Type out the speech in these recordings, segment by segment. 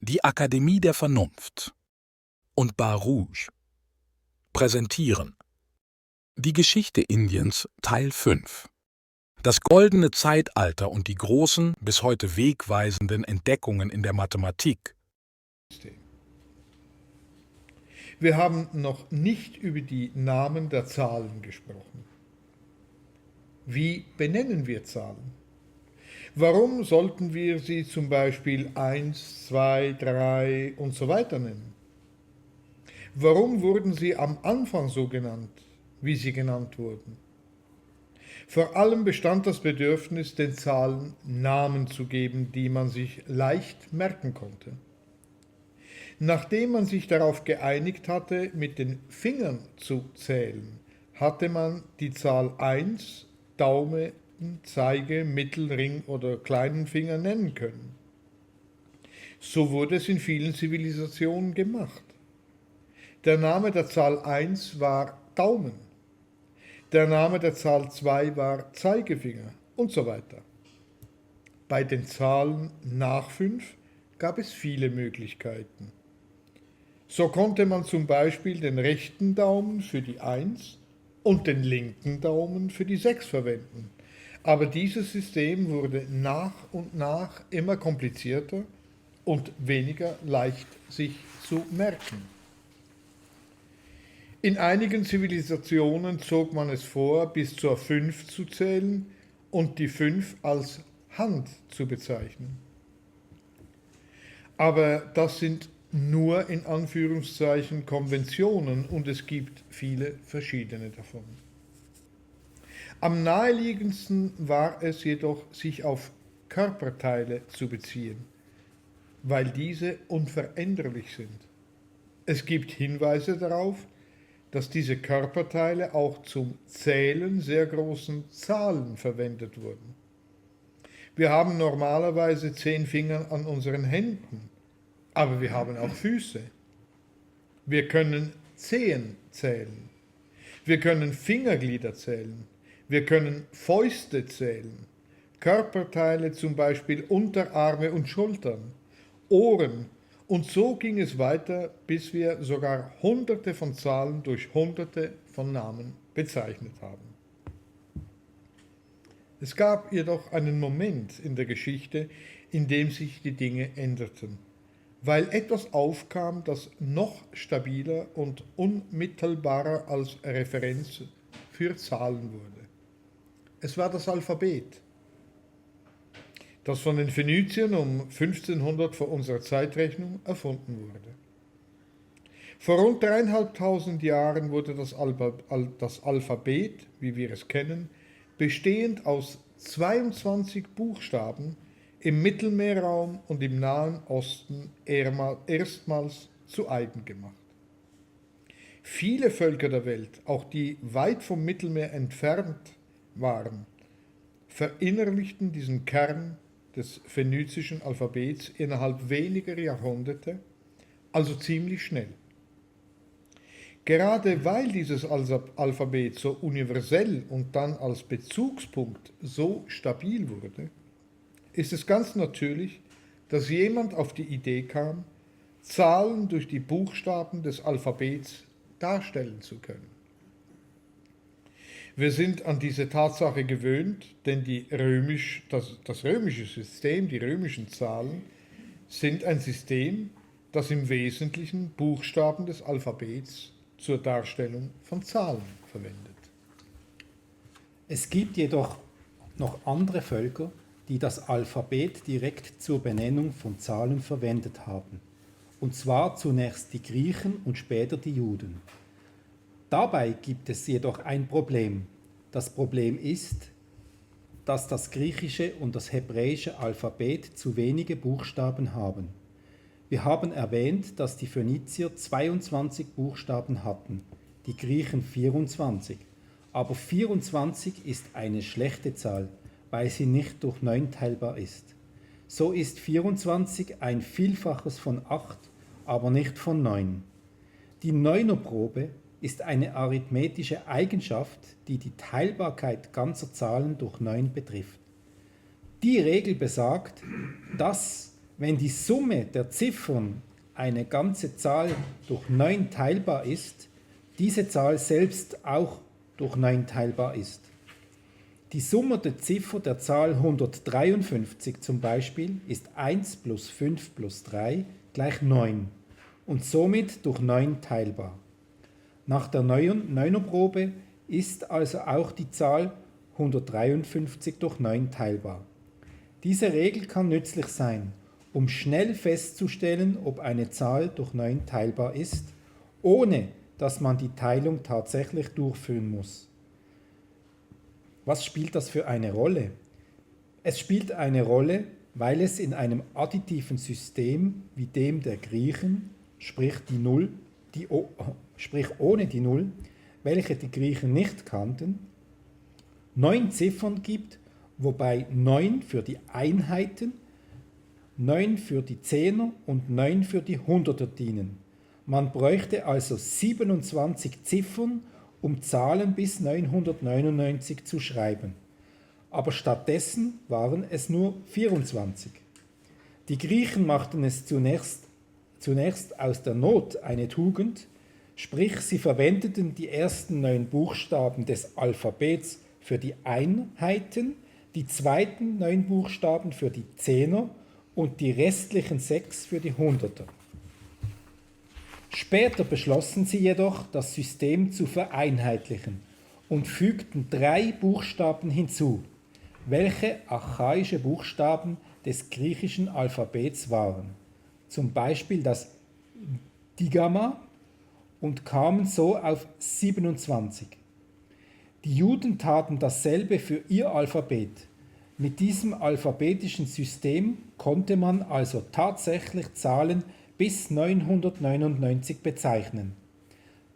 Die Akademie der Vernunft und Baruch präsentieren die Geschichte Indiens Teil 5. Das goldene Zeitalter und die großen, bis heute wegweisenden Entdeckungen in der Mathematik. Wir haben noch nicht über die Namen der Zahlen gesprochen. Wie benennen wir Zahlen? Warum sollten wir sie zum Beispiel 1, 2, 3 und so weiter nennen? Warum wurden sie am Anfang so genannt, wie sie genannt wurden? Vor allem bestand das Bedürfnis, den Zahlen Namen zu geben, die man sich leicht merken konnte. Nachdem man sich darauf geeinigt hatte, mit den Fingern zu zählen, hatte man die Zahl 1, Daumen, Zeige, Mittelring oder kleinen Finger nennen können. So wurde es in vielen Zivilisationen gemacht. Der Name der Zahl 1 war Daumen, der Name der Zahl 2 war Zeigefinger und so weiter. Bei den Zahlen nach 5 gab es viele Möglichkeiten. So konnte man zum Beispiel den rechten Daumen für die 1 und den linken Daumen für die 6 verwenden. Aber dieses System wurde nach und nach immer komplizierter und weniger leicht sich zu merken. In einigen Zivilisationen zog man es vor, bis zur 5 zu zählen und die 5 als Hand zu bezeichnen. Aber das sind nur in Anführungszeichen Konventionen und es gibt viele verschiedene davon. Am naheliegendsten war es jedoch, sich auf Körperteile zu beziehen, weil diese unveränderlich sind. Es gibt Hinweise darauf, dass diese Körperteile auch zum Zählen sehr großen Zahlen verwendet wurden. Wir haben normalerweise 10 Finger an unseren Händen, aber wir haben auch Füße. Wir können Zehen zählen. Wir können Fingerglieder zählen. Wir können Fäuste zählen. Körperteile, zum Beispiel Unterarme und Schultern, Ohren. Und so ging es weiter, bis wir sogar Hunderte von Zahlen durch Hunderte von Namen bezeichnet haben. Es gab jedoch einen Moment in der Geschichte, in dem sich die Dinge änderten, weil etwas aufkam, das noch stabiler und unmittelbarer als Referenz für Zahlen wurde. Es war das Alphabet, das von den Phöniziern um 1500 vor unserer Zeitrechnung erfunden wurde. Vor rund 3500 Jahren wurde das Alphabet, wie wir es kennen, bestehend aus 22 Buchstaben im Mittelmeerraum und im Nahen Osten erstmals zu eigen gemacht. Viele Völker der Welt, auch die weit vom Mittelmeer entfernt waren, verinnerlichten diesen Kern des phönizischen Alphabets innerhalb weniger Jahrhunderte, also ziemlich schnell. Gerade weil dieses Alphabet so universell und dann als Bezugspunkt so stabil wurde, ist es ganz natürlich, dass jemand auf die Idee kam, Zahlen durch die Buchstaben des Alphabets darstellen zu können. Wir sind an diese Tatsache gewöhnt, denn das römische System, die römischen Zahlen, sind ein System, das im Wesentlichen Buchstaben des Alphabets zur Darstellung von Zahlen verwendet. Es gibt jedoch noch andere Völker, die das Alphabet direkt zur Benennung von Zahlen verwendet haben. Und zwar zunächst die Griechen und später die Juden. Dabei gibt es jedoch ein Problem. Das Problem ist, dass das griechische und das hebräische Alphabet zu wenige Buchstaben haben. Wir haben erwähnt, dass die Phönizier 22 Buchstaben hatten, die Griechen 24. Aber 24 ist eine schlechte Zahl, weil sie nicht durch 9 teilbar ist. So ist 24 ein Vielfaches von 8, aber nicht von 9. Die Neunerprobe ist eine arithmetische Eigenschaft, die die Teilbarkeit ganzer Zahlen durch 9 betrifft. Die Regel besagt, dass Wenn die Summe der Ziffern eine ganze Zahl durch 9 teilbar ist, diese Zahl selbst auch durch 9 teilbar ist. Die Summe der Ziffer der Zahl 153 zum Beispiel ist 1 plus 5 plus 3 gleich 9 und somit durch 9 teilbar. Nach der Neunerprobe ist also auch die Zahl 153 durch 9 teilbar. Diese Regel kann nützlich sein, um schnell festzustellen, ob eine Zahl durch 9 teilbar ist, ohne dass man die Teilung tatsächlich durchführen muss. Was spielt das für eine Rolle? Es spielt eine Rolle, weil es in einem additiven System wie dem der Griechen, sprich ohne die Null, welche die Griechen nicht kannten, 9 Ziffern gibt, wobei 9 für die Einheiten, 9 für die Zehner und 9 für die Hunderter dienen. Man bräuchte also 27 Ziffern, um Zahlen bis 999 zu schreiben. Aber stattdessen waren es nur 24. Die Griechen machten es zunächst aus der Not eine Tugend, sprich sie verwendeten die ersten 9 Buchstaben des Alphabets für die Einheiten, die zweiten 9 Buchstaben für die Zehner und die restlichen 6 für die Hunderter. Später beschlossen sie jedoch, das System zu vereinheitlichen und fügten 3 Buchstaben hinzu, welche archaische Buchstaben des griechischen Alphabets waren, zum Beispiel das Digamma, und kamen so auf 27. Die Juden taten dasselbe für ihr Alphabet. Mit diesem alphabetischen System konnte man also tatsächlich Zahlen bis 999 bezeichnen.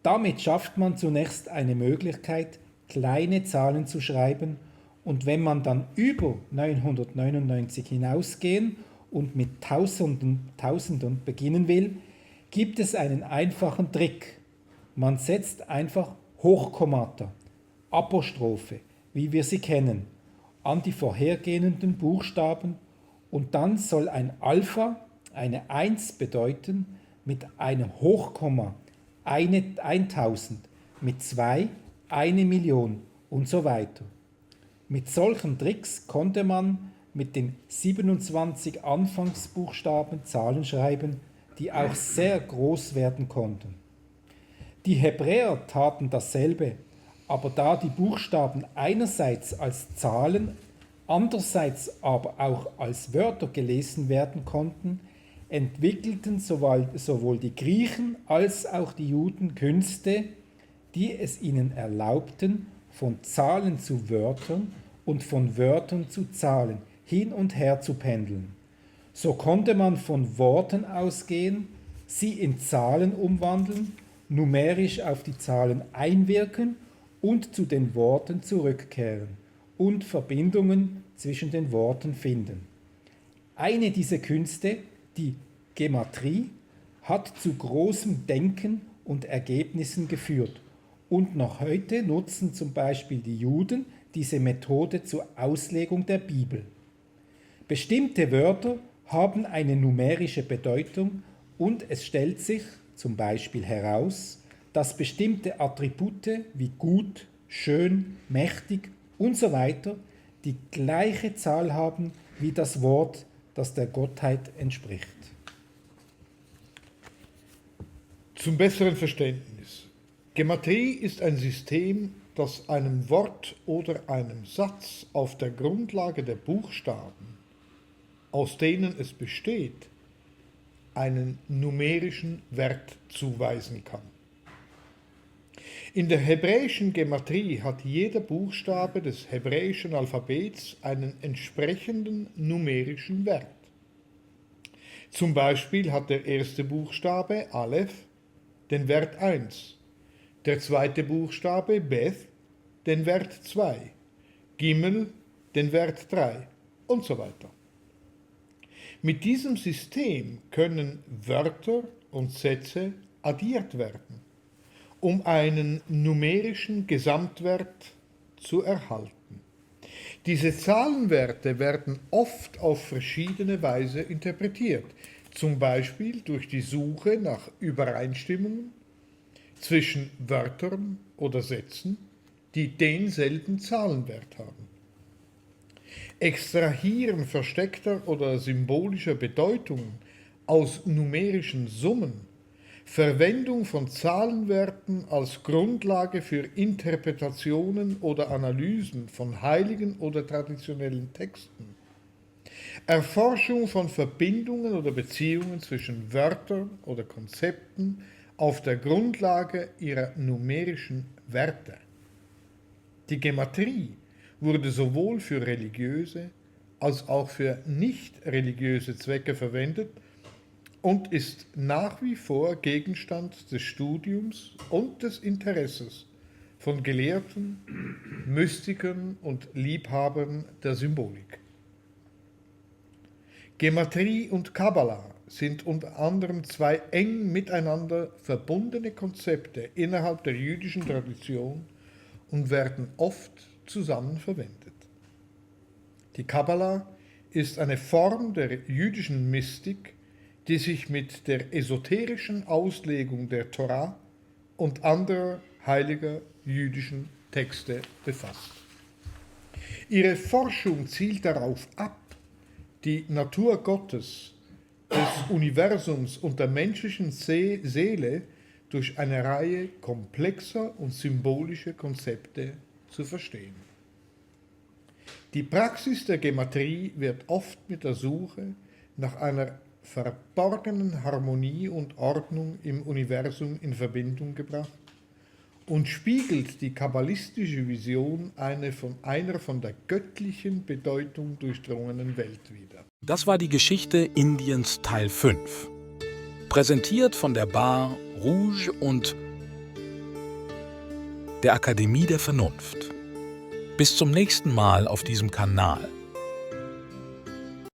Damit schafft man zunächst eine Möglichkeit, kleine Zahlen zu schreiben, und wenn man dann über 999 hinausgehen und mit Tausenden beginnen will, gibt es einen einfachen Trick. Man setzt einfach Hochkommata, Apostrophe, wie wir sie kennen, an die vorhergehenden Buchstaben, und dann soll ein Alpha eine 1 bedeuten, mit einem Hochkomma 1000, mit 2 1 Million und so weiter. Mit solchen Tricks konnte man mit den 27 Anfangsbuchstaben Zahlen schreiben, die auch sehr groß werden konnten. Die Hebräer taten dasselbe, aber da die Buchstaben einerseits als Zahlen, andererseits aber auch als Wörter gelesen werden konnten, entwickelten sowohl die Griechen als auch die Juden Künste, die es ihnen erlaubten, von Zahlen zu Wörtern und von Wörtern zu Zahlen hin und her zu pendeln. So konnte man von Worten ausgehen, sie in Zahlen umwandeln, numerisch auf die Zahlen einwirken und zu den Worten zurückkehren und Verbindungen zwischen den Worten finden. Eine dieser Künste, die Gematrie, hat zu großem Denken und Ergebnissen geführt, und noch heute nutzen zum Beispiel die Juden diese Methode zur Auslegung der Bibel. Bestimmte Wörter haben eine numerische Bedeutung, und es stellt sich zum Beispiel heraus, dass bestimmte Attribute wie gut, schön, mächtig und so weiter die gleiche Zahl haben wie das Wort, das der Gottheit entspricht. Zum besseren Verständnis. Gematrie ist ein System, das einem Wort oder einem Satz auf der Grundlage der Buchstaben, aus denen es besteht, einen numerischen Wert zuweisen kann. In der hebräischen Gematrie hat jeder Buchstabe des hebräischen Alphabets einen entsprechenden numerischen Wert. Zum Beispiel hat der erste Buchstabe Aleph den Wert 1, der zweite Buchstabe Beth den Wert 2, Gimel den Wert 3 und so weiter. Mit diesem System können Wörter und Sätze addiert werden, um einen numerischen Gesamtwert zu erhalten. Diese Zahlenwerte werden oft auf verschiedene Weise interpretiert, zum Beispiel durch die Suche nach Übereinstimmungen zwischen Wörtern oder Sätzen, die denselben Zahlenwert haben. Extrahieren versteckter oder symbolischer Bedeutungen aus numerischen Summen, Verwendung von Zahlenwerten als Grundlage für Interpretationen oder Analysen von heiligen oder traditionellen Texten, Erforschung von Verbindungen oder Beziehungen zwischen Wörtern oder Konzepten auf der Grundlage ihrer numerischen Werte. Die Gematrie wurde sowohl für religiöse als auch für nicht religiöse Zwecke verwendet und ist nach wie vor Gegenstand des Studiums und des Interesses von Gelehrten, Mystikern und Liebhabern der Symbolik. Gematrie und Kabbala sind unter anderem zwei eng miteinander verbundene Konzepte innerhalb der jüdischen Tradition und werden oft zusammen verwendet. Die Kabbala ist eine Form der jüdischen Mystik, die sich mit der esoterischen Auslegung der Torah und anderer heiliger jüdischen Texte befasst. Ihre Forschung zielt darauf ab, die Natur Gottes, des Universums und der menschlichen Seele durch eine Reihe komplexer und symbolischer Konzepte zu verstehen. Die Praxis der Gematrie wird oft mit der Suche nach einer verborgenen Harmonie und Ordnung im Universum in Verbindung gebracht und spiegelt die kabbalistische Vision einer von der göttlichen Bedeutung durchdrungenen Welt wider. Das war die Geschichte Indiens Teil 5. Präsentiert von der Bar Rouge und der Akademie der Vernunft. Bis zum nächsten Mal auf diesem Kanal.